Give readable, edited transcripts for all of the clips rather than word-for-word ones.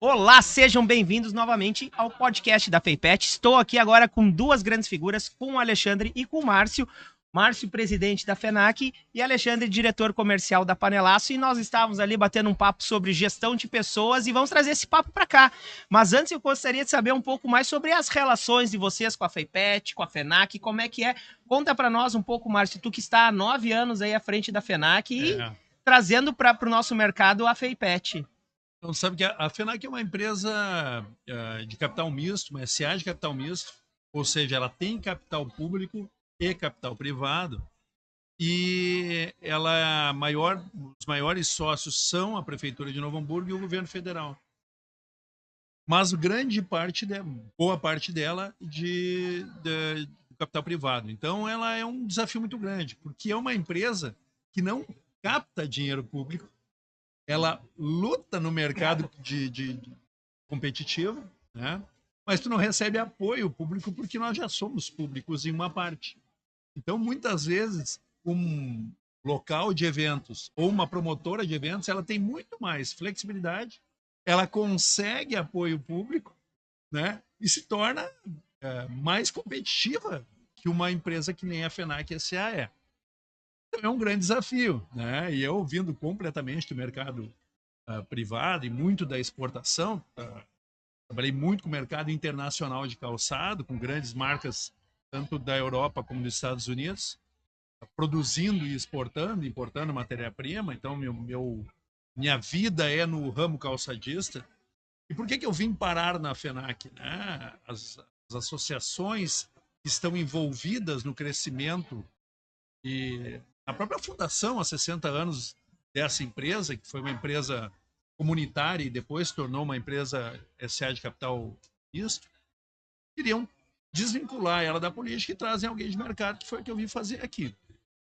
Olá, sejam bem-vindos novamente ao podcast da FEIPET. Estou aqui agora com duas grandes figuras, com o Alexandre e com o Márcio. Márcio, presidente da FENAC, e Alexandre, diretor comercial da Panelaço. E nós estávamos ali batendo um papo sobre gestão de pessoas e vamos trazer esse papo para cá. Mas antes eu gostaria de saber um pouco mais sobre as relações de vocês com a FEIPET, com a FENAC, como é que é. Conta para nós um pouco, Márcio, tu que está há 9 anos aí à frente da FENAC e trazendo para o nosso mercado a FEIPET. Então, sabe que a FENAC é uma empresa de capital misto, uma SA de capital misto, ou seja, ela tem capital público e capital privado, e os maiores sócios são a Prefeitura de Novo Hamburgo e o governo federal. Mas boa parte dela de capital privado. Então, ela é um desafio muito grande, porque é uma empresa que não capta dinheiro público, ela luta no mercado de competitivo, né? Mas tu não recebe apoio público porque nós já somos públicos em uma parte. Então, muitas vezes, um local de eventos ou uma promotora de eventos, ela tem muito mais flexibilidade, ela consegue apoio público, né? E se torna mais competitiva que uma empresa que nem a FENAC SA é. Então, é um grande desafio, né? E eu vindo completamente do mercado privado e muito da exportação. Trabalhei muito com o mercado internacional de calçado, com grandes marcas tanto da Europa como dos Estados Unidos, produzindo e exportando, importando matéria-prima. Então, minha vida é no ramo calçadista. E por que eu vim parar na FENAC? Né? As associações que estão envolvidas no crescimento e a própria fundação, há 60 anos dessa empresa, que foi uma empresa comunitária e depois se tornou uma empresa SA de capital misto, queriam desvincular ela da política e trazem alguém de mercado, que foi o que eu vim fazer aqui.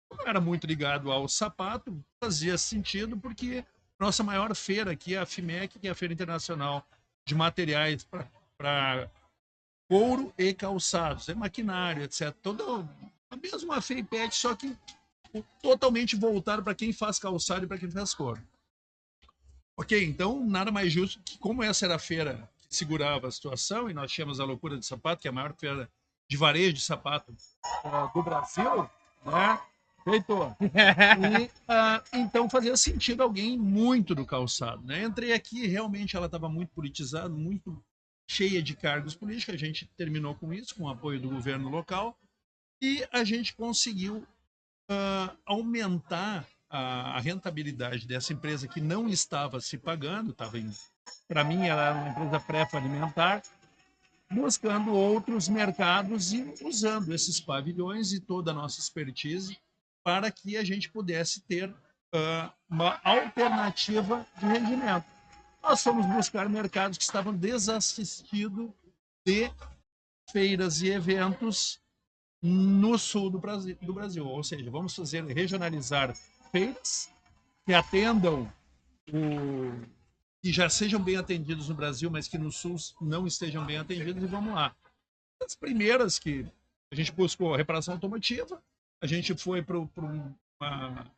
Como eu era muito ligado ao sapato, fazia sentido, porque nossa maior feira aqui é a FIMEC, que é a Feira Internacional de Materiais para couro e calçados, é maquinário, etc. Toda a mesma FEIPET, só que totalmente voltado para quem faz calçado e para quem faz couro. Ok, então nada mais justo que, como essa era a feira que segurava a situação, e nós tínhamos a Loucura de Sapato, que é a maior feira de varejo de sapato do Brasil, né? Feitor. E então fazia sentido alguém muito do calçado, né? Entrei aqui, realmente ela estava muito politizada, muito cheia de cargos políticos. A gente terminou com isso, com o apoio do governo local, e a gente conseguiu aumentar a rentabilidade dessa empresa que não estava se pagando, para mim ela era uma empresa pré-falimentar, buscando outros mercados e usando esses pavilhões e toda a nossa expertise para que a gente pudesse ter uma alternativa de rendimento. Nós fomos buscar mercados que estavam desassistidos de feiras e eventos no sul do Brasil. Ou seja, vamos regionalizar feiras que atendam que já sejam bem atendidos no Brasil, mas que no sul não estejam bem atendidos, e vamos lá. As primeiras que a gente buscou a reparação automotiva, a gente foi para uma.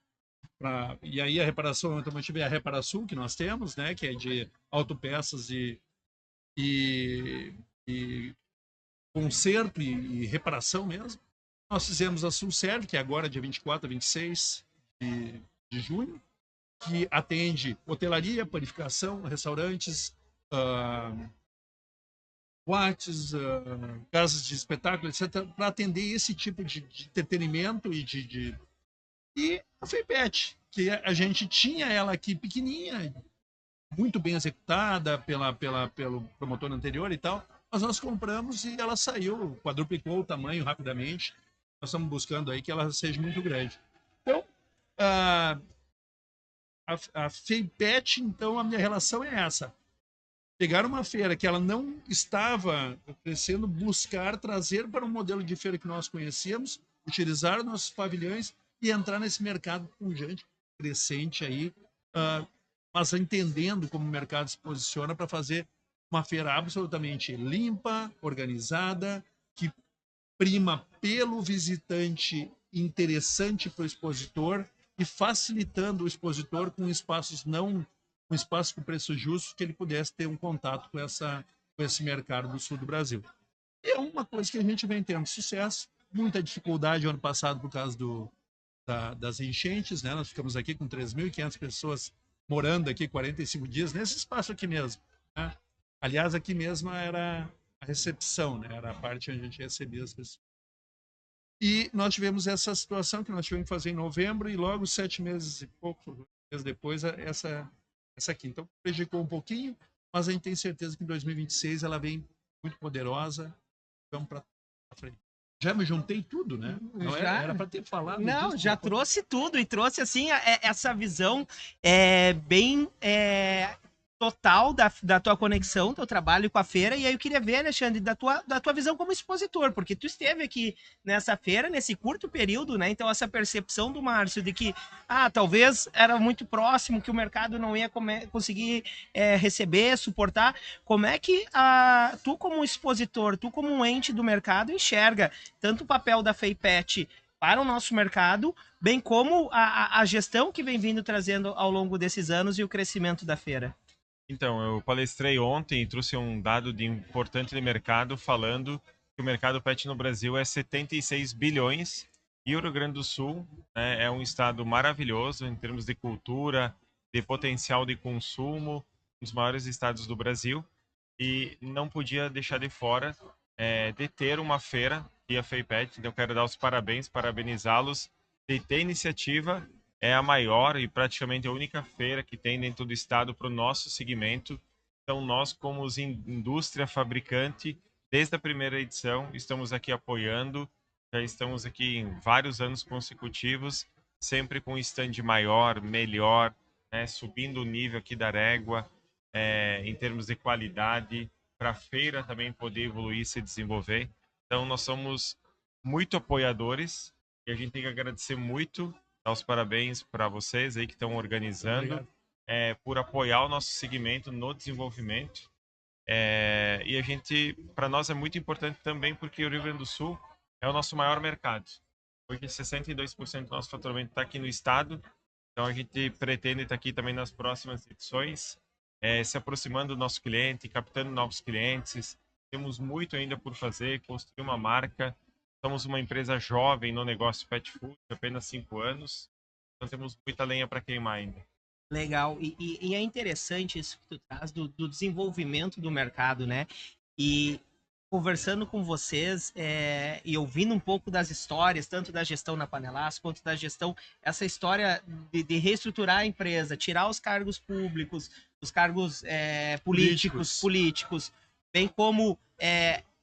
E aí a reparação automotiva é a Reparasul que nós temos, né, que é de autopeças e conserto e reparação mesmo. Nós fizemos a Sulserv, que é agora dia 24 a 26 de junho, que atende hotelaria, panificação, restaurantes, boates, casas de espetáculo, etc., para atender esse tipo de entretenimento e a FEIPET, que a gente tinha ela aqui pequenininha, muito bem executada pelo promotor anterior e tal, mas nós compramos e ela saiu, quadruplicou o tamanho rapidamente. Nós estamos buscando aí que ela seja muito grande. Então, a FEIPET, então, a minha relação é essa. Pegar uma feira que ela não estava crescendo, buscar trazer para um modelo de feira que nós conhecíamos, utilizar nossos pavilhões e entrar nesse mercado pujante, crescente aí, mas entendendo como o mercado se posiciona para fazer uma feira absolutamente limpa, organizada, que prima pelo visitante, interessante para o expositor e facilitando o expositor com espaços não um espaço com preço justo, que ele pudesse ter um contato com esse mercado do sul do Brasil. E é uma coisa que a gente vem tendo sucesso, muita dificuldade ano passado por causa das enchentes, né? Nós ficamos aqui com 3.500 pessoas morando aqui 45 dias, nesse espaço aqui mesmo, né? Aliás, aqui mesmo era a recepção, né? Era a parte onde a gente recebia as pessoas. E nós tivemos essa situação que nós tivemos que fazer em novembro e logo 7 meses e pouco meses depois essa aqui. Então prejudicou um pouquinho, mas a gente tem certeza que em 2026 ela vem muito poderosa. Vamos para frente. Já me juntei tudo, né? Não era para ter falado Não, disso, já trouxe tudo e trouxe assim essa visão bem total da tua conexão, teu trabalho com a feira. E aí eu queria ver, Alexandre, da tua visão como expositor, porque tu esteve aqui nessa feira, nesse curto período, né? Então essa percepção do Márcio de que talvez era muito próximo, que o mercado não ia conseguir receber, suportar. Como é que tu como expositor, tu como um ente do mercado enxerga tanto o papel da FEIPET para o nosso mercado, bem como a gestão que vem vindo trazendo ao longo desses anos e o crescimento da feira? Então, eu palestrei ontem e trouxe um dado importante de mercado falando que o mercado pet no Brasil é 76 bilhões e o Rio Grande do Sul, né, é um estado maravilhoso em termos de cultura, de potencial de consumo, um dos maiores estados do Brasil, e não podia deixar de fora de ter uma feira e a FEIPET. Então, eu quero dar os parabéns, parabenizá-los de ter iniciativa. É a maior e praticamente a única feira que tem dentro do estado para o nosso segmento. Então, nós, como indústria fabricante, desde a primeira edição, estamos aqui apoiando. Já estamos aqui em vários anos consecutivos, sempre com um stand maior, melhor, né, subindo o nível aqui da régua, em termos de qualidade, para a feira também poder evoluir e se desenvolver. Então, nós somos muito apoiadores e a gente tem que agradecer muito, dar os parabéns para vocês aí que estão organizando, por apoiar o nosso segmento no desenvolvimento. E a gente, para nós é muito importante também porque o Rio Grande do Sul é o nosso maior mercado. Hoje 62% do nosso faturamento está aqui no estado, então a gente pretende estar aqui também nas próximas edições, se aproximando do nosso cliente, captando novos clientes. Temos muito ainda por fazer, construir uma marca. Somos uma empresa jovem no negócio pet food, apenas 5 anos. Então temos muita lenha para queimar ainda. Legal. E é interessante isso que tu traz do desenvolvimento do mercado, né? E conversando com vocês e ouvindo um pouco das histórias, tanto da gestão na Panelaço, quanto da gestão, essa história de reestruturar a empresa, tirar os cargos públicos, os cargos políticos, bem como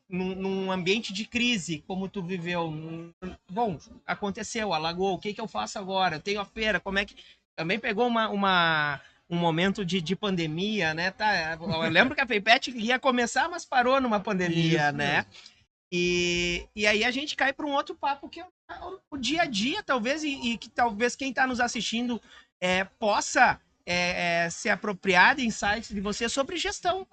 num ambiente de crise, como tu viveu. Bom, aconteceu, alagou, o que eu faço agora? Eu tenho a feira, como é que... Também pegou um momento de pandemia, né? Eu lembro que a FEIPET ia começar, mas parou numa pandemia, Isso, né? E aí a gente cai para um outro papo que é o dia a dia, talvez, e que talvez quem está nos assistindo possa se apropriar de insights de você sobre gestão.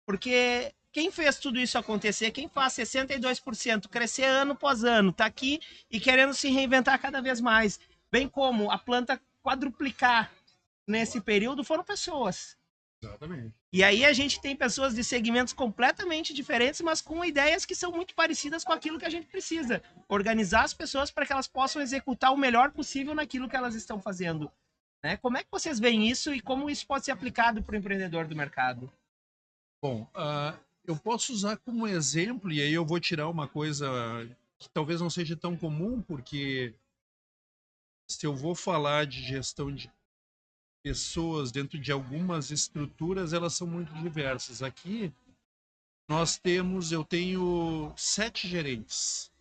Porque quem fez tudo isso acontecer, quem faz 62% crescer ano após ano, está aqui e querendo se reinventar cada vez mais, bem como a planta quadruplicar nesse período, foram pessoas. Exatamente. E aí a gente tem pessoas de segmentos completamente diferentes, mas com ideias que são muito parecidas com aquilo que a gente precisa. Organizar as pessoas para que elas possam executar o melhor possível naquilo que elas estão fazendo. Né? Como é que vocês veem isso e como isso pode ser aplicado para o empreendedor do mercado? Bom, eu posso usar como exemplo, e aí eu vou tirar uma coisa que talvez não seja tão comum, porque se eu vou falar de gestão de pessoas dentro de algumas estruturas, elas são muito diversas. Aqui eu tenho 7 gerentes.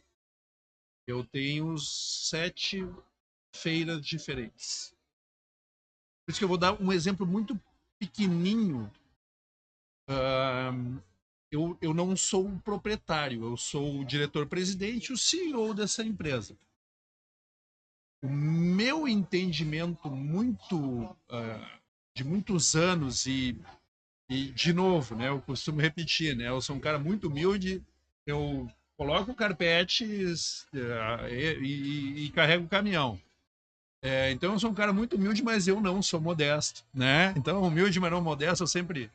Eu tenho 7 feiras diferentes. Por isso que eu vou dar um exemplo muito pequenininho. Eu não sou um proprietário, eu sou o diretor-presidente, o CEO dessa empresa. O meu entendimento de muitos anos e de novo, né, eu costumo repetir, né, eu sou um cara muito humilde, eu coloco carpetes e carrego o caminhão. Então eu sou um cara muito humilde, mas eu não sou modesto, né? Então, humilde, mas não modesto, eu sempre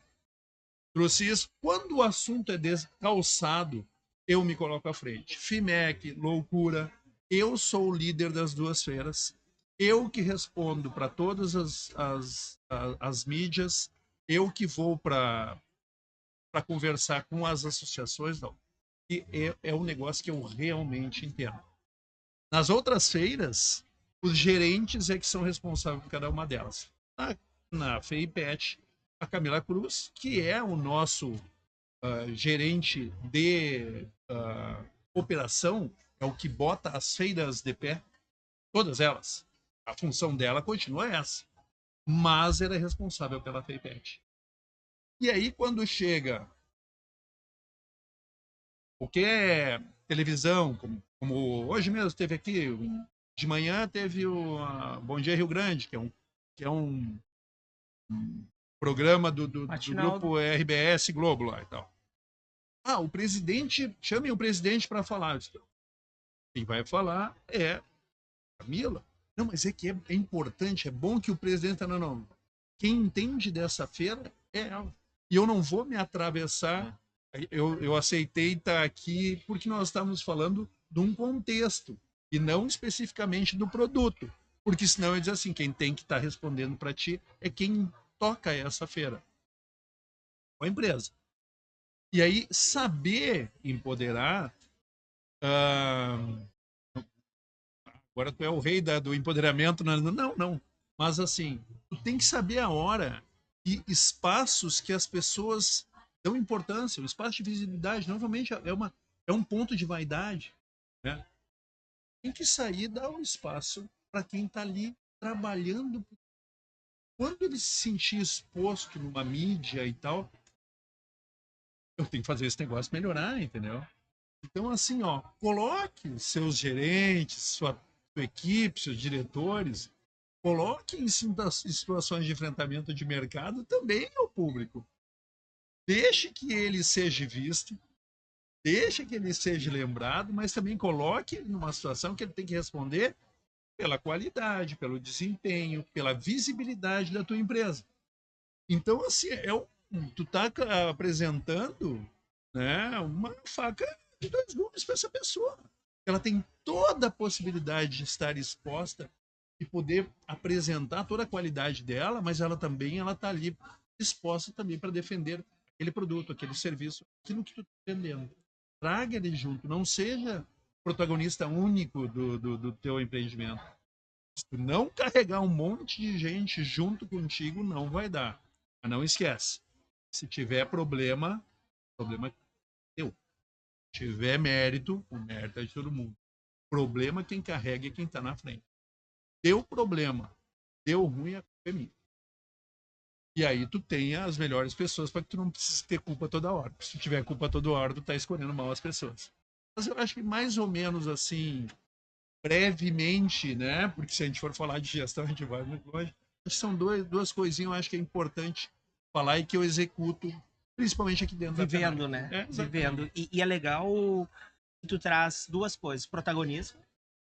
trouxe isso. Quando o assunto é calçado, eu me coloco à frente. FIMEC, loucura. Eu sou o líder das duas feiras. Eu que respondo para todas as mídias. Eu que vou para conversar com as associações. Não. E é um negócio que eu realmente entendo. Nas outras feiras, os gerentes é que são responsáveis por cada uma delas. Na FEIPET, a Camila Cruz, que é o nosso gerente de operação, é o que bota as feiras de pé, todas elas. A função dela continua essa, mas ela é responsável pela FEIPET. E aí, quando chega o que é televisão, como hoje mesmo teve aqui, de manhã teve o Bom Dia Rio Grande, que é um programa do grupo RBS Globo lá e tal. O presidente, chamem o presidente para falar. Quem vai falar é Camila. Não, mas é que é importante, é bom que o presidente... Não. Quem entende dessa feira é ela. E eu não vou me atravessar. Eu aceitei estar aqui porque nós estamos falando de um contexto e não especificamente do produto. Porque senão eu dizer assim, quem tem que estar respondendo para ti é quem toca essa feira. A empresa. E aí, saber empoderar... agora tu é o rei do empoderamento. Não. Mas assim, tu tem que saber a hora e espaços que as pessoas dão importância. O espaço de visibilidade, normalmente, é um ponto de vaidade. Né? Tem que sair e dar um espaço para quem está ali trabalhando. Quando ele se sentir exposto numa mídia e tal, eu tenho que fazer esse negócio melhorar, entendeu? Então, assim, coloque seus gerentes, sua equipe, seus diretores, coloque em situações de enfrentamento de mercado também ao público. Deixe que ele seja visto, deixe que ele seja lembrado, mas também coloque ele numa situação que ele tem que responder pela qualidade, pelo desempenho, pela visibilidade da tua empresa. Então, assim, tu tá apresentando, né, uma faca de dois gumes para essa pessoa. Ela tem toda a possibilidade de estar exposta e poder apresentar toda a qualidade dela, mas ela está ali exposta também para defender aquele produto, aquele serviço, aquilo que tu está vendendo. Traga ele junto, não seja protagonista único do teu empreendimento. Se tu não carregar um monte de gente junto contigo, não vai dar. Mas não esquece, se tiver problema é teu. Se tiver mérito, o mérito é de todo mundo. Problema quem carrega é quem está na frente. Deu problema, deu ruim, a culpa é minha. E aí tu tem as melhores pessoas para que tu não precise ter culpa toda hora. Se tu tiver culpa toda hora, tu tá escolhendo mal as pessoas. Mas eu acho que mais ou menos assim, brevemente, né? Porque se a gente for falar de gestão, a gente vai muito longe. São duas coisinhas, eu acho que é importante falar e que eu executo, principalmente aqui dentro Vivendo, da FENAC. né? Vivendo. E é legal que tu traz duas coisas: protagonismo,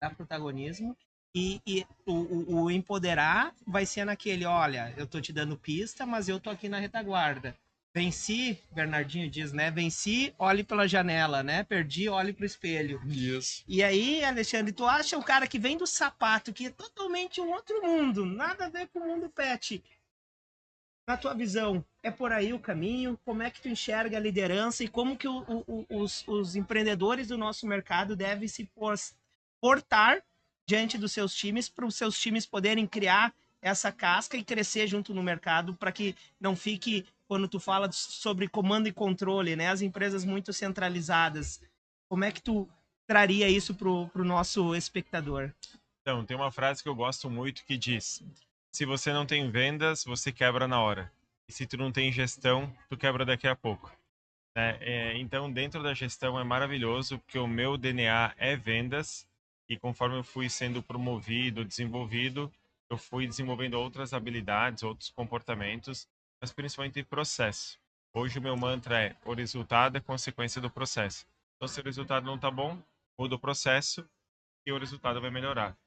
tá? Protagonismo. E o empoderar vai ser naquele, olha, eu tô te dando pista, mas eu tô aqui na retaguarda. Venci, Bernardinho diz, né? Venci, olhe pela janela, né? Perdi, olhe pro espelho. Isso. E aí, Alexandre, tu acha o cara que vem do sapato, que é totalmente um outro mundo, nada a ver com o mundo pet. Na tua visão, é por aí o caminho? Como é que tu enxerga a liderança e como que os empreendedores do nosso mercado devem se portar diante dos seus times, para os seus times poderem criar essa casca e crescer junto no mercado, para que não fique, quando tu fala sobre comando e controle, né, as empresas muito centralizadas. Como é que tu traria isso para o nosso espectador? Então, tem uma frase que eu gosto muito que diz: se você não tem vendas, você quebra na hora. E se tu não tem gestão, tu quebra daqui a pouco. Então, dentro da gestão é maravilhoso, porque o meu DNA é vendas. E conforme eu fui sendo promovido, desenvolvido, eu fui desenvolvendo outras habilidades, outros comportamentos, mas principalmente processo. Hoje o meu mantra é: o resultado é consequência do processo. Então, se o resultado não está bom, muda o processo e o resultado vai melhorar.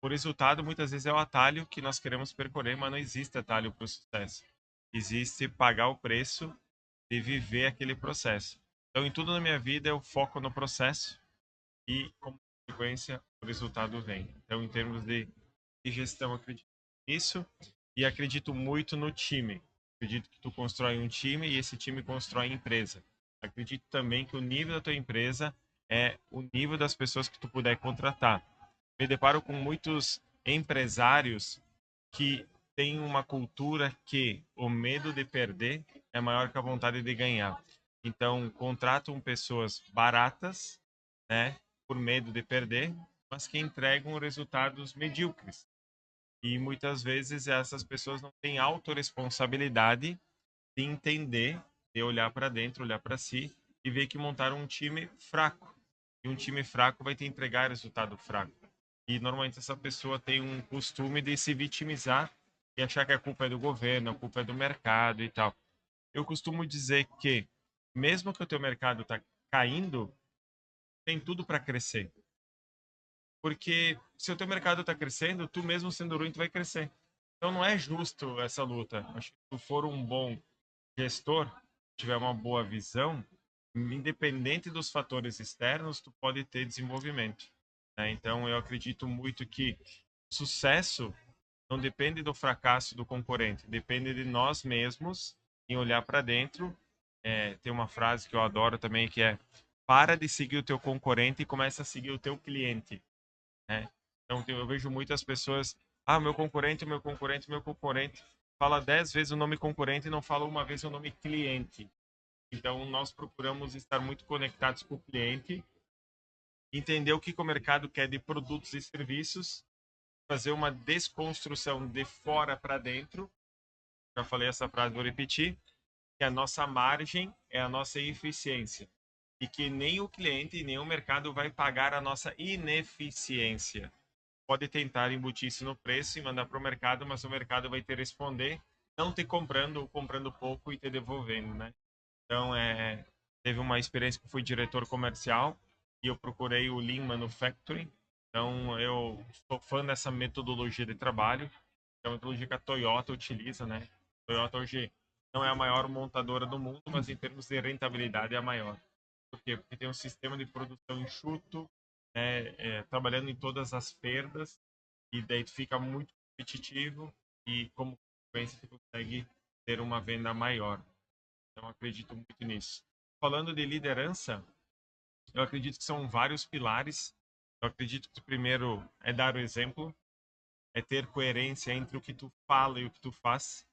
O resultado muitas vezes é o atalho que nós queremos percorrer, mas não existe atalho para o sucesso. Existe pagar o preço de viver aquele processo. Então, em tudo na minha vida, eu foco no processo e, como consequência, o resultado vem. Então, em termos de gestão, acredito nisso e acredito muito no time. Acredito que tu constrói um time e esse time constrói empresa. Acredito também que o nível da tua empresa é o nível das pessoas que tu puder contratar. Me deparo com muitos empresários que têm uma cultura que o medo de perder é maior que a vontade de ganhar. Então, contratam pessoas baratas, né, por medo de perder, mas que entregam resultados medíocres. E muitas vezes essas pessoas não têm autorresponsabilidade de entender, de olhar para dentro, olhar para si e ver que montaram um time fraco. E um time fraco vai te entregar resultado fraco. E normalmente essa pessoa tem um costume de se vitimizar e achar que a culpa é do governo, a culpa é do mercado e tal. Eu costumo dizer que mesmo que o teu mercado está caindo, tem tudo para crescer. Porque se o teu mercado está crescendo, tu mesmo sendo ruim, tu vai crescer. Então não é justo essa luta. Acho que se tu for um bom gestor, tiver uma boa visão, independente dos fatores externos, tu pode ter desenvolvimento, né? Então eu acredito muito que sucesso não depende do fracasso do concorrente, depende de nós mesmos em olhar para dentro. Tem uma frase que eu adoro também que é: para de seguir o teu concorrente e começa a seguir o teu cliente, né? Então eu vejo muitas pessoas, meu concorrente, meu concorrente, meu concorrente, fala 10 vezes o nome concorrente e não fala uma vez o nome cliente. Então nós procuramos estar muito conectados com o cliente, entender o que o mercado quer de produtos e serviços, fazer uma desconstrução de fora para dentro. Já falei essa frase, vou repetir, que a nossa margem é a nossa eficiência e que nem o cliente nem o mercado vai pagar a nossa ineficiência. Pode tentar embutir isso no preço e mandar para o mercado, mas o mercado vai te responder, não te comprando ou comprando pouco e te devolvendo, né? Então, teve uma experiência que eu fui diretor comercial e eu procurei o Lean Manufacturing. Então, eu sou fã dessa metodologia de trabalho, é uma metodologia que a Toyota utiliza, né? A Toyota hoje não é a maior montadora do mundo, mas em termos de rentabilidade é a maior. Por quê? Porque tem um sistema de produção enxuto, né? Trabalhando em todas as perdas, e daí tu fica muito competitivo e, como consequência, tu consegue ter uma venda maior. Então, acredito muito nisso. Falando de liderança, eu acredito que são vários pilares. Eu acredito que o primeiro é dar o exemplo, é ter coerência entre o que tu fala e o que tu faz.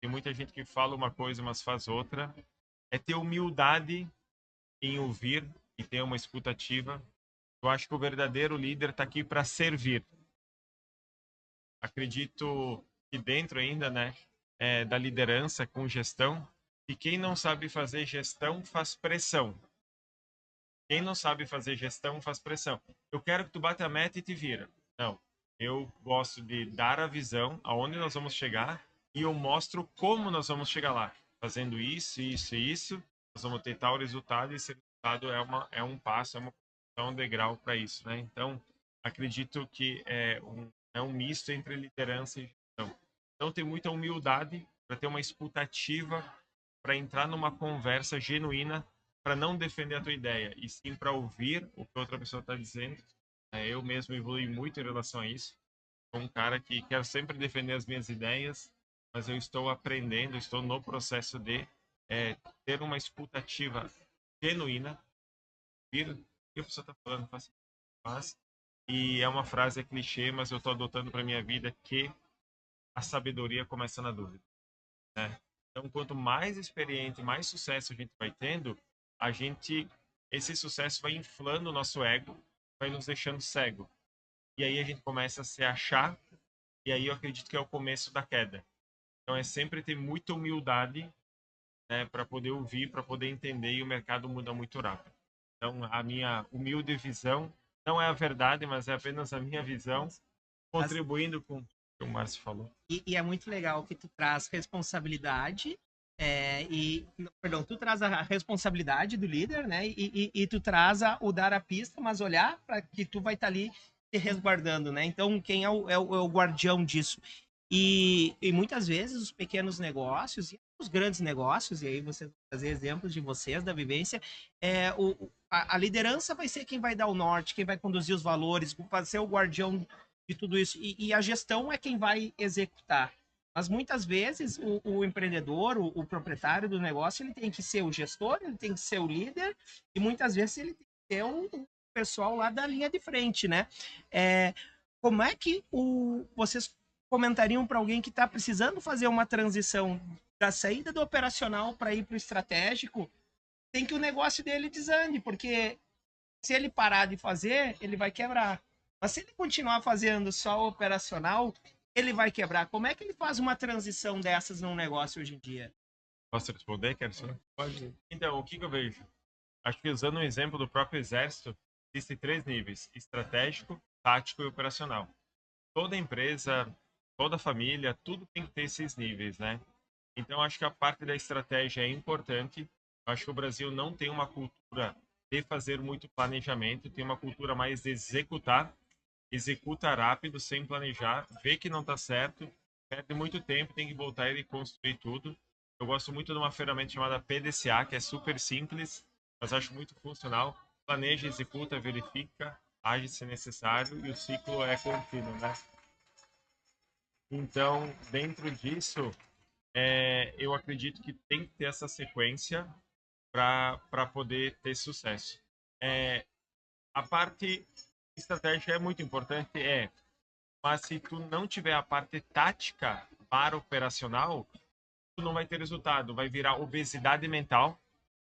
Tem muita gente que fala uma coisa, mas faz outra. É ter humildade em ouvir e ter uma escuta ativa. Eu acho que o verdadeiro líder está aqui para servir. Acredito que dentro ainda, né, da liderança com gestão, e quem não sabe fazer gestão faz pressão. Quem não sabe fazer gestão faz pressão. Eu quero que tu bata a meta e te vira. Não. Eu gosto de dar a visão aonde nós vamos chegar e eu mostro como nós vamos chegar lá. Fazendo isso, isso e isso, nós vamos ter tal resultado e esse resultado é um passo, é um degrau para isso, né? Então, acredito que é um misto entre liderança e gestão. Então, tem muita humildade para ter uma escuta ativa, para entrar numa conversa genuína, para não defender a tua ideia, e sim para ouvir o que outra pessoa está dizendo. Eu mesmo evolui muito em relação a isso. Sou um cara que quero sempre defender as minhas ideias, mas eu estou aprendendo, estou no processo de ter uma escuta ativa genuína, ouvir o que a pessoa está falando, faz. E é uma frase clichê, mas eu estou adotando para minha vida que a sabedoria começa na dúvida, né? Então, quanto mais experiente, mais sucesso a gente vai tendo, esse sucesso vai inflando o nosso ego, vai nos deixando cego. E aí a gente começa a se achar, e aí eu acredito que é o começo da queda. Então é sempre ter muita humildade, né, para poder ouvir, para poder entender, e o mercado muda muito rápido. Então a minha humilde visão não é a verdade, mas é apenas a minha visão, contribuindo com o que o Márcio falou. E é muito legal que tu traz responsabilidade, perdão, tu traz a responsabilidade do líder, né? E tu traz o dar a pista, mas olhar para que tu vai estar ali se resguardando, né? Então, quem é o guardião disso? E muitas vezes os pequenos negócios e os grandes negócios, e aí vocês vão trazer exemplos de vocês, da vivência, a liderança vai ser quem vai dar o norte, quem vai conduzir os valores, vai ser o guardião de tudo isso, e a gestão é quem vai executar. Mas muitas vezes o empreendedor, o proprietário do negócio, ele tem que ser o gestor, ele tem que ser o líder, e muitas vezes ele tem que ser o pessoal lá da linha de frente, né? Como é que vocês comentariam para alguém que está precisando fazer uma transição da saída do operacional para ir para o estratégico, tem que o negócio dele desande, porque se ele parar de fazer, ele vai quebrar. Mas se ele continuar fazendo só o operacional, ele vai quebrar. Como é que ele faz uma transição dessas num negócio hoje em dia? Posso responder, Kerson? Pode. Então, o que eu vejo? Acho que usando um exemplo do próprio Exército, existem 3 níveis: estratégico, tático e operacional. Toda empresa, toda família, tudo tem que ter esses níveis, né? Então, acho que a parte da estratégia é importante. Acho que o Brasil não tem uma cultura de fazer muito planejamento, tem uma cultura mais de executar, executa rápido, sem planejar, vê que não está certo, perde muito tempo, tem que voltar e construir tudo. Eu gosto muito de uma ferramenta chamada PDCA, que é super simples, mas acho muito funcional. Planeja, executa, verifica, age se necessário e o ciclo é contínuo, né? Então, dentro disso, eu acredito que tem que ter essa sequência para poder ter sucesso. A parte estratégica é muito importante, mas se tu não tiver a parte tática para operacional, tu não vai ter resultado, vai virar obesidade mental.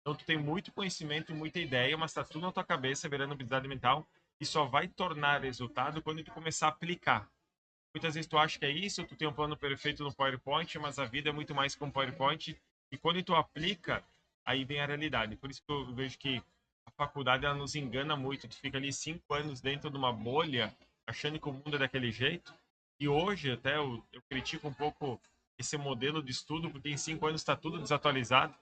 Então tu tem muito conhecimento, muita ideia, mas tá tudo na tua cabeça virando obesidade mental e só vai tornar resultado quando tu começar a aplicar. Muitas vezes tu acha que é isso, tu tem um plano perfeito no PowerPoint, mas a vida é muito mais que um PowerPoint. E quando tu aplica, aí vem a realidade. Por isso que eu vejo que a faculdade ela nos engana muito. Tu fica ali 5 anos dentro de uma bolha, achando que o mundo é daquele jeito. E hoje até eu critico um pouco esse modelo de estudo, porque em 5 anos está tudo desatualizado.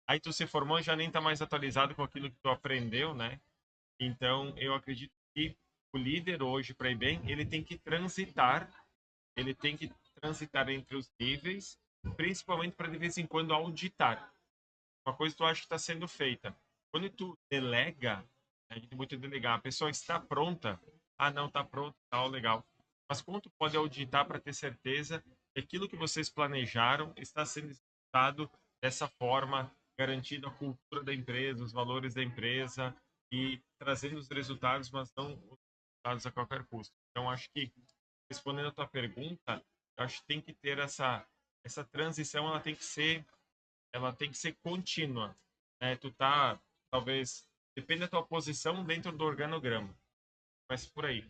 Aí tu se formou e já nem está mais atualizado com aquilo que tu aprendeu, né? Então eu acredito que o líder hoje, para ir bem, ele tem que transitar entre os níveis, principalmente para de vez em quando auditar. Uma coisa que tu acha que está sendo feita. Quando tu delega, a gente muito delegar, a pessoa está pronta, ah não, está pronta, tá legal. Mas como tu pode auditar para ter certeza que aquilo que vocês planejaram está sendo executado dessa forma, garantindo a cultura da empresa, os valores da empresa e trazendo os resultados, mas não os resultados a qualquer custo. Então, acho que, respondendo a tua pergunta, eu acho que tem que ter essa transição, ela tem que ser contínua, né? Tu tá, talvez, depende da tua posição dentro do organograma, mas por aí.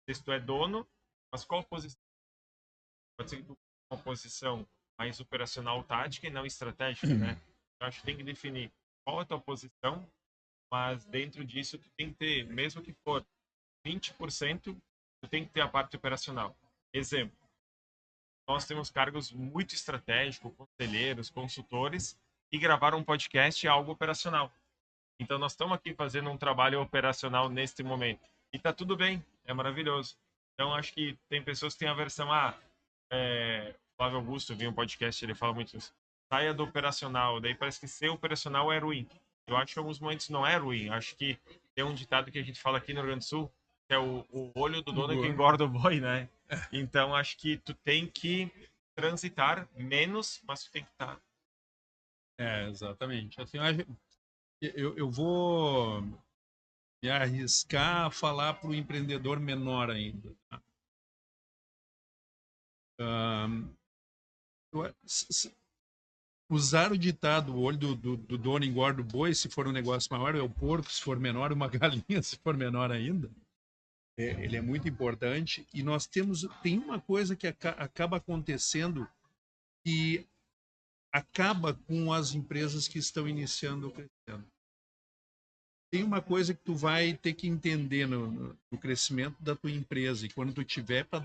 Se tu é dono, mas qual posição? Pode ser que tu tenha uma posição mais operacional tática e não estratégica, né? Eu acho que tem que definir qual é a tua posição, mas dentro disso tu tem que ter, mesmo que for 20%, tu tem que ter a parte operacional. Exemplo, nós temos cargos muito estratégicos, conselheiros, consultores, e gravar um podcast é algo operacional. Então nós estamos aqui fazendo um trabalho operacional neste momento. E tá tudo bem, é maravilhoso. Então acho que tem pessoas que têm a versão, Flávio Augusto, eu vi um podcast, ele fala muito isso. Saia do operacional, daí parece que ser operacional é ruim. Eu acho que em alguns momentos não é ruim. Acho que tem um ditado que a gente fala aqui no Rio Grande do Sul, que é o olho do dono é que engorda o boi, né? Então acho que tu tem que transitar menos, mas tu tem que estar. Exatamente. Assim, eu vou me arriscar a falar para o empreendedor menor ainda. Tá? Usar o ditado, o olho do dono engorda o boi, se for um negócio maior, é o porco, se for menor, uma galinha, se for menor ainda. Ele é muito importante. E tem uma coisa que acaba acontecendo que acaba com as empresas que estão iniciando crescendo. Tem uma coisa que tu vai ter que entender no crescimento da tua empresa, e quando tu tiver para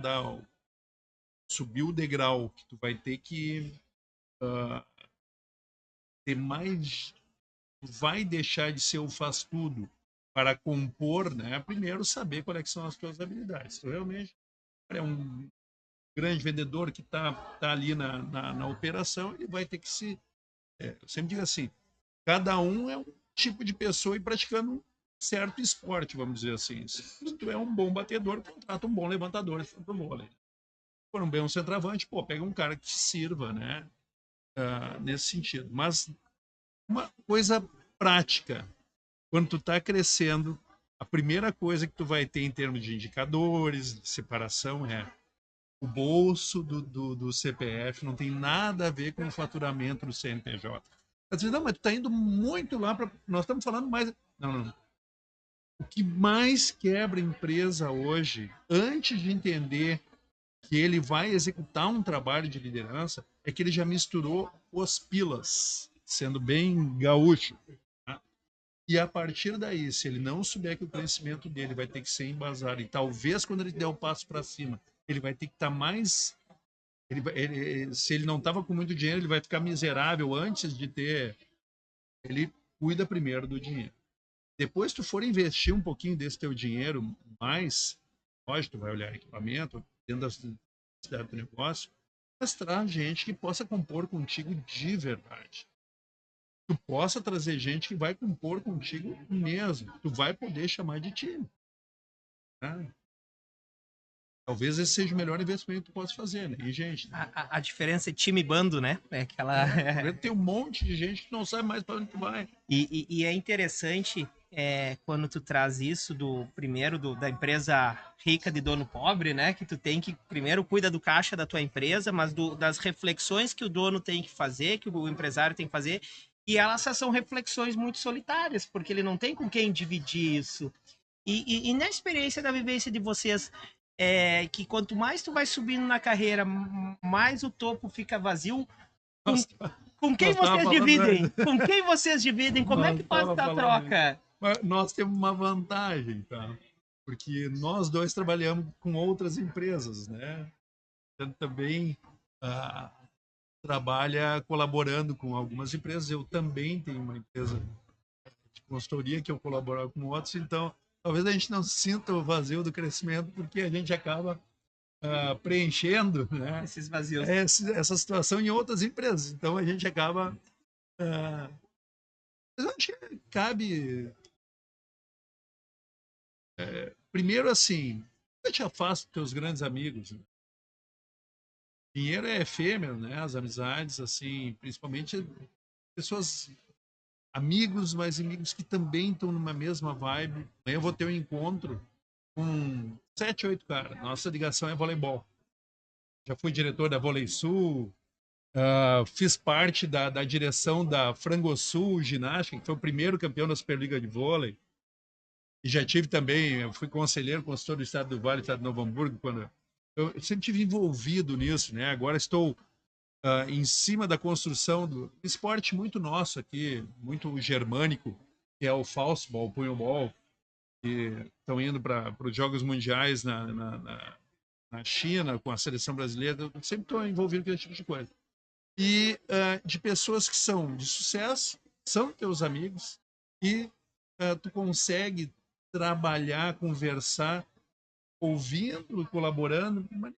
subir o degrau, que tu vai ter que ter mais, tu vai deixar de ser o faz tudo para compor, né, primeiro saber quais são as suas habilidades. Tu realmente é um grande vendedor que tá ali na operação, ele vai ter que eu sempre digo assim, cada um é um tipo de pessoa e praticando um certo esporte, vamos dizer assim. Se tu é um bom batedor, contrata um bom levantador do vôlei. Se for um bom centroavante, pô, pega um cara que te sirva, né? Nesse sentido. Mas uma coisa prática, quando tu está crescendo, a primeira coisa que tu vai ter em termos de indicadores, de separação, é o bolso do CPF, não tem nada a ver com o faturamento do CNPJ. Às vezes, não, mas tu está indo muito lá para. Nós estamos falando mais. Não, não. O que mais quebra a empresa hoje, antes de entender que ele vai executar um trabalho de liderança, é que ele já misturou os pilas, sendo bem gaúcho. Tá? E a partir daí, se ele não souber que o crescimento dele vai ter que ser embasado, e talvez quando ele der o passo para cima, ele vai ter que estar mais. Se ele não estava com muito dinheiro, ele vai ficar miserável antes de ter. Ele cuida primeiro do dinheiro. Depois tu for investir um pouquinho desse teu dinheiro mais, lógico, tu vai olhar equipamento dentro da cidade do negócio, mas traz gente que possa compor contigo de verdade. Tu possa trazer gente que vai compor contigo mesmo. Tu vai poder chamar de time. Né? Talvez esse seja o melhor investimento que tu possa fazer, né? E, gente. A diferença é time e bando, né? É aquela. Tem um monte de gente que não sabe mais para onde tu vai. E é interessante quando tu traz isso da empresa rica de dono pobre, né? Que tu tem que primeiro cuida do caixa da tua empresa, mas das reflexões que o dono tem que fazer, que o empresário tem que fazer, e elas são reflexões muito solitárias, porque ele não tem com quem dividir isso. E na experiência da vivência de vocês, que quanto mais tu vai subindo na carreira, mais o topo fica vazio. Com quem vocês dividem? Com quem vocês dividem? Como é que faz essa troca? Nós temos uma vantagem, tá? Porque nós dois trabalhamos com outras empresas, né? Tanto também trabalha colaborando com algumas empresas. Eu também tenho uma empresa de consultoria que eu colaboro com outros, então talvez a gente não sinta o vazio do crescimento, porque a gente acaba preenchendo, né, esses vazios. Essa situação em outras empresas. Então a gente acaba. Mas eu acho que cabe. Primeiro, assim, não te afasta dos teus grandes amigos. Né? Dinheiro é efêmero, né? As amizades, assim, principalmente pessoas, amigos, mas amigos que também estão numa mesma vibe. Amanhã eu vou ter um encontro com 7, 8 caras. Nossa ligação é voleibol. Já fui diretor da Vôlei Sul, fiz parte da direção da Frangosul Ginástica, que foi o primeiro campeão da Superliga de Vôlei. E já tive também, eu fui consultor do Estado do Vale, Estado de Novo Hamburgo, quando eu sempre tive envolvido nisso, né? Agora estou em cima da construção do esporte muito nosso aqui, muito germânico, que é o Faustball, o punhobol, que estão indo para os Jogos Mundiais na China, com a seleção brasileira. Eu sempre estou envolvido com esse tipo de coisa. E de pessoas que são de sucesso, são teus amigos, e tu consegue trabalhar, conversar, ouvindo, colaborando, mas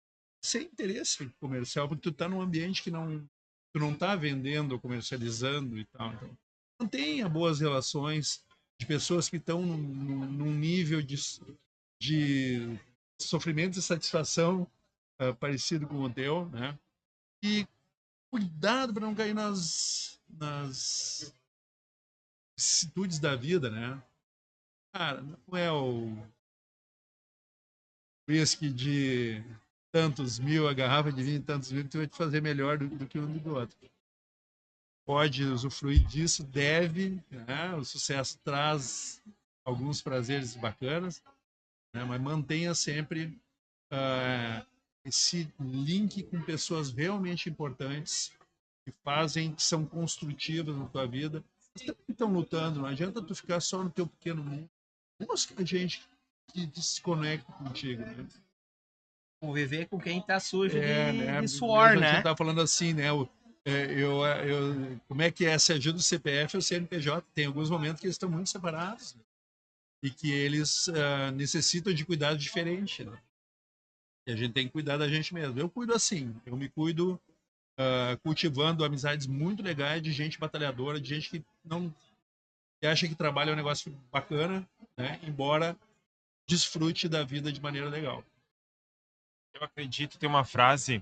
sem interesse comercial, porque tu está num ambiente que tu não está vendendo ou comercializando e tal. Então, mantenha boas relações de pessoas que estão num nível de sofrimento e satisfação parecido com o teu, né? E cuidado para não cair nas vicissitudes da vida, né? Cara, não é o whisky de tantos mil, a garrafa de vinho de tantos mil, que tu vai te fazer melhor do que um do outro. Pode usufruir disso, deve, né? O sucesso traz alguns prazeres bacanas, né? Mas mantenha sempre esse link com pessoas realmente importantes que são construtivas na tua vida. Eles também estão lutando, não adianta tu ficar só no teu pequeno mundo. Busca gente que se conecte contigo, né? Conviver com quem tá sujo né? de suor, né? A gente né? tá falando assim, né? Como é que é? Se ajuda o CPF ou o CNPJ? Tem alguns momentos que eles estão muito separados. e que eles necessitam de cuidado diferente, né? E a gente tem que cuidar da gente mesmo. Eu cuido assim, eu me cuido cultivando amizades muito legais de gente batalhadora, de gente que acha que trabalho é um negócio bacana, né? Embora desfrute da vida de maneira legal. Eu acredito, tem uma frase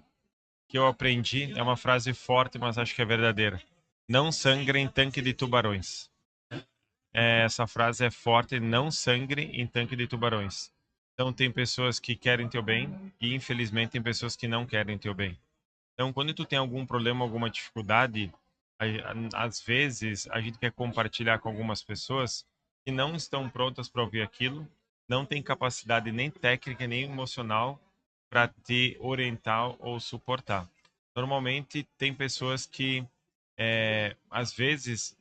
que eu aprendi, é uma frase forte, mas acho que é verdadeira. Não sangre em tanque de tubarões. Essa frase é forte, não sangre em tanque de tubarões. Então tem pessoas que querem teu bem e infelizmente tem pessoas que não querem teu bem. Então quando tu tem algum problema, alguma dificuldade, às vezes a gente quer compartilhar com algumas pessoas que não estão prontas para ouvir aquilo, não tem capacidade nem técnica nem emocional para te orientar ou suportar. Normalmente tem pessoas que às vezes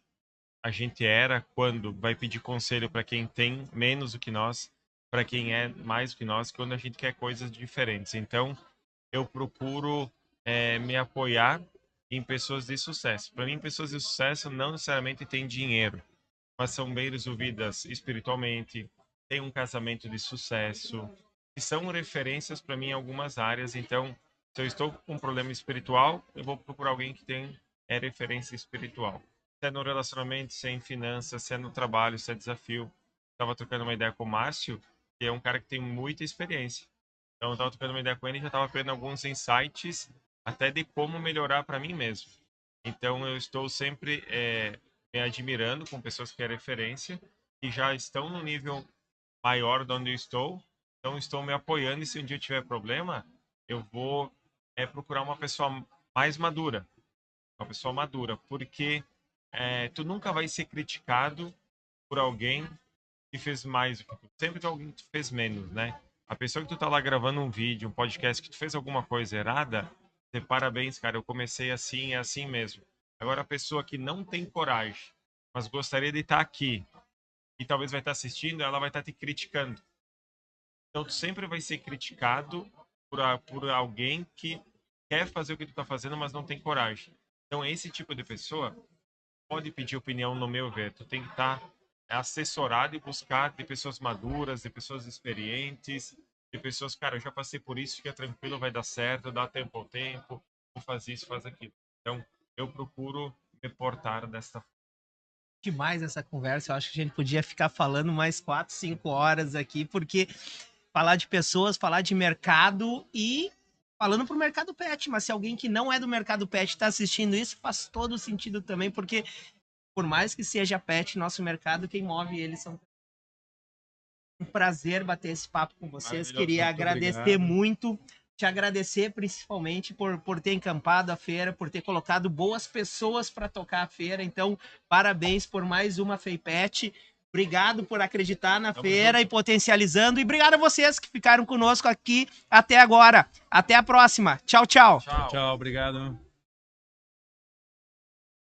a gente era quando vai pedir conselho para quem tem menos do que nós, para quem é mais do que nós, quando a gente quer coisas diferentes. Então, eu procuro me apoiar em pessoas de sucesso. Para mim, pessoas de sucesso não necessariamente têm dinheiro, mas são bem resolvidas espiritualmente, têm um casamento de sucesso, e são referências para mim em algumas áreas. Então, se eu estou com um problema espiritual, eu vou procurar alguém que tem referência espiritual. Se é no relacionamento, se é em finanças, se é no trabalho, se é desafio. Estava trocando uma ideia com o Márcio, que é um cara que tem muita experiência. Então, eu estava trocando uma ideia com ele e já estava pegando alguns insights até de como melhorar para mim mesmo. Então, eu estou sempre me admirando com pessoas que é referência e já estão no nível maior de onde eu estou. Então, estou me apoiando e se um dia eu tiver problema, eu vou procurar uma pessoa mais madura. Uma pessoa madura, porque tu nunca vai ser criticado por alguém que fez mais do que tu. Sempre tem alguém que tu fez menos, né? A pessoa que tu tá lá gravando um vídeo, um podcast, que tu fez alguma coisa errada, você, parabéns, cara, eu comecei assim, é assim mesmo. Agora, a pessoa que não tem coragem, mas gostaria de estar aqui, e talvez vai estar assistindo, ela vai estar te criticando. Então, tu sempre vai ser criticado por alguém que quer fazer o que tu tá fazendo, mas não tem coragem. Então, esse tipo de pessoa pode pedir opinião, no meu ver. Tu tem que estar assessorado e buscar de pessoas maduras, de pessoas experientes, de pessoas, cara, eu já passei por isso, fica tranquilo, vai dar certo, dá tempo ao tempo, vou fazer isso, faz aquilo. Então, eu procuro me portar desta forma. Demais essa conversa. Eu acho que a gente podia ficar falando mais 4, 5 horas aqui, porque falar de pessoas, falar de mercado e falando pro mercado pet, mas se alguém que não é do mercado pet está assistindo isso, faz todo sentido também, porque por mais que seja pet, nosso mercado, quem move eles são. Um prazer bater esse papo com vocês. Queria agradecer muito, te agradecer principalmente por ter encampado a feira, por ter colocado boas pessoas para tocar a feira. Então, parabéns por mais uma FeiPet. Obrigado por acreditar na feira e potencializando. E obrigado a vocês que ficaram conosco aqui até agora. Até a próxima. Tchau, tchau. Tchau, obrigado.